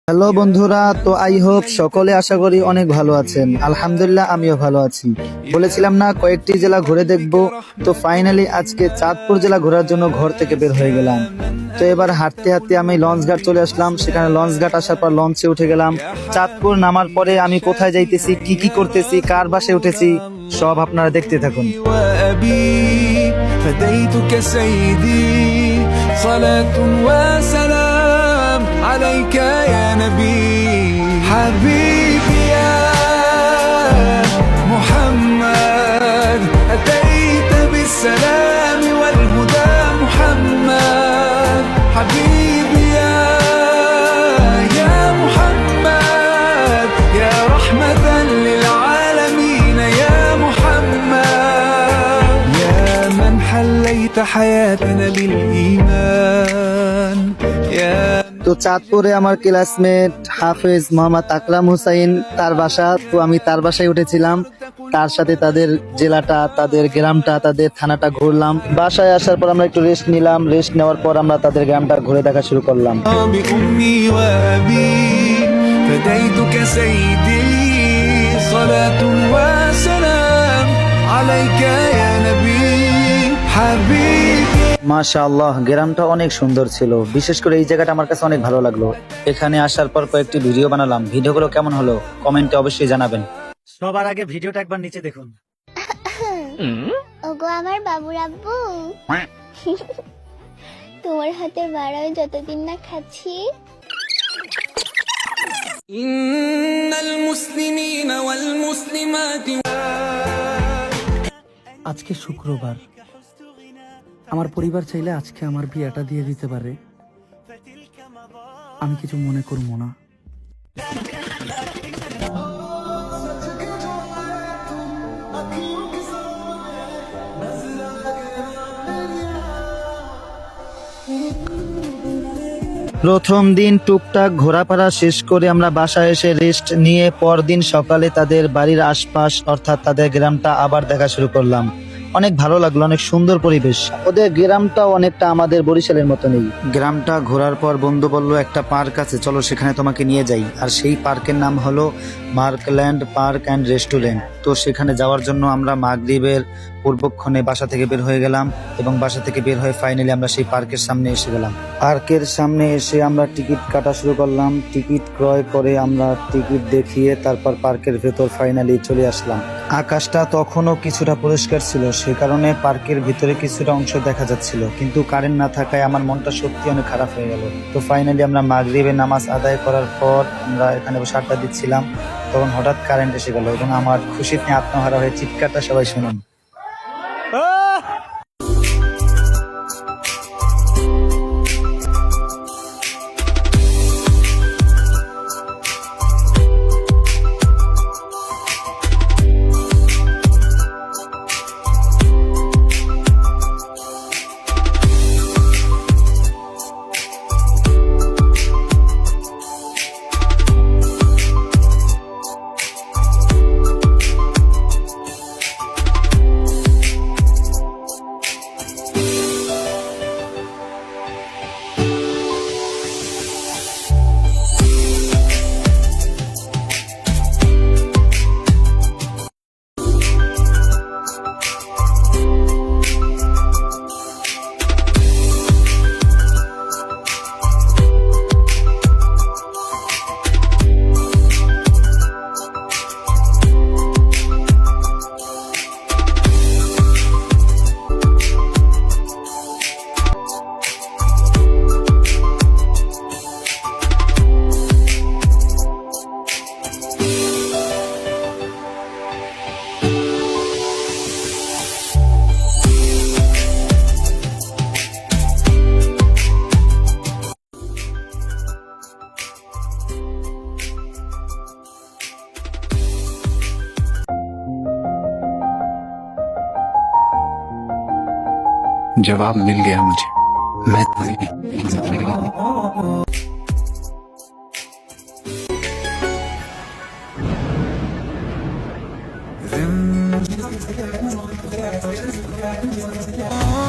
Hello বন্ধুরা, তো I hope সকলে আশা করি অনেক ভালো আছেন। আলহামদুলিল্লাহ আমিও ভালো আছি। বলেছিলাম না কয়েকটি জেলা ঘুরে দেখব, তো ফাইনালি আজকে চাঁদপুর জেলা ঘোরার জন্য ঘর থেকে বের হয়ে গেলাম। তো এবার হাঁটতে হাঁটতে আমি লঞ্চ ঘাট চলে আসলাম। সেখানে লঞ্চ ঘাট আসার পর লঞ্চে উঠে গেলাম। চাঁদপুর নামার পরে আমি কোথায় যাইতেছি, কি কি করতেছি, কার বাসে উঠেছি, সব আপনারা দেখতে থাকুন। فديتك سيدي صلاة وسلام عليك يا نبي حبيبي يا محمد أتيت بالسلام والهدى محمد حبيبي يا محمد يا رحمة للعالمين يا محمد يا من حليت حياتنا بالإيمان يا তো চাঁদপুরে আমার ক্লাসমেট হাফেজ মোহাম্মদ আকরাম হুসাইন, তার বাসা। তো আমি তার বাসায় উঠেছিলাম। তার সাথে তাদের জেলাটা, তাদের গ্রামটা, তাদের থানাটা ঘুরলাম। বাসায় আসার পর আমরা একটু রেস্ট নিলাম। রেস্ট নেওয়ার পর আমরা তাদের গ্রামটা ঘুরে দেখা শুরু করলাম। بأمي وأبي فديتك سيدي صلاة وسلام عليك يا نبي حبيبي মাশাআল্লাহ, গ্রামটা অনেক সুন্দর ছিল। বিশেষ করে এই জায়গাটা আমার কাছে অনেক ভালো লাগলো। এখানে আসার পর কয়েকটি ভিডিও বানালাম। ভিডিওগুলো কেমন হলো কমেন্টে অবশ্যই জানাবেন। সবার আগে ভিডিওটা একবার নিচে দেখুন। ওগো আমার বাবুর আব্বু, তোমার হাতের বাড়াই যতদিন না খাচ্ছি। إن المسلمين والمسلمات আজকে শুক্রবার, আমার পরিবার চাইলে আজকে আমার বিয়েটা দিয়ে দিতে পারে, আমি কিছু মনে করবো না। প্রথম দিন টুকটাক ঘোরাফেরা শেষ করে আমরা বাসায় এসে রেস্ট নিয়ে পরদিন সকালে তাদের বাড়ির আশপাশ অর্থাৎ তাদের গ্রামটা আবার দেখা শুরু করলাম। অনেক ভালো লাগলো, অনেক সুন্দর পরিবেশ। ওদের গ্রামটাও অনেকটা আমাদের বরিশালের মতো নেই। গ্রামটা ঘোরার পর বন্ধু বলল একটা পার্ক আছে, চলো সেখানে তোমাকে নিয়ে যাই। আর সেই পার্কের নাম হলো মার্কল্যান্ড পার্ক অ্যান্ড রেস্টুরেন্ট। তো সেখানে যাওয়ার জন্য আমরা মাগরিবের পূর্বক্ষণে বাসা থেকে বের হয়ে গেলাম এবং বাসা থেকে বের হয়ে ফাইনালি আমরা সেই পার্কের সামনে এসে গেলাম। পার্কের সামনে এসে আমরা টিকিট কাটা শুরু করলাম। টিকিট ক্রয় করে আমরা টিকিট দেখিয়ে তারপর পার্কের ভেতর ফাইনালি চলে আসলাম। আকাশটা তখনও কিছুটা পরিষ্কার ছিল, সে কারণে পার্কের ভিতরে কিছুটা অংশ দেখা যাচ্ছিল, কিন্তু কারেন্ট না থাকায় আমার মনটা সত্যি অনেক খারাপ হয়ে গেল। তো ফাইনালি আমরা মাগরিবের নামাজ আদায় করার পর আমরা এখানে বসে আড্ডা দিচ্ছিলাম, তখন হঠাৎ কারেন্ট এসে গেল এবং আমার খুশিতে আত্মহারা হয়ে চিৎকারটা সবাই শুনুন। जवाब मिल गया मुझे, मैं Oh